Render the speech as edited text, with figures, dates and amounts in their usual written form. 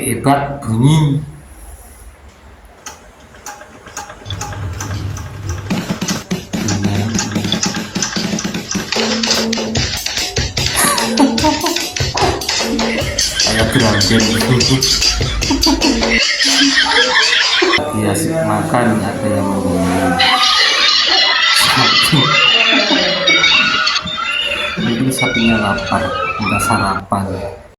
hebat bunyi. Kayak geragen itu. Dia asik makan, ada yang ngomong. Mungkin sapinya lapar, udah sarapan.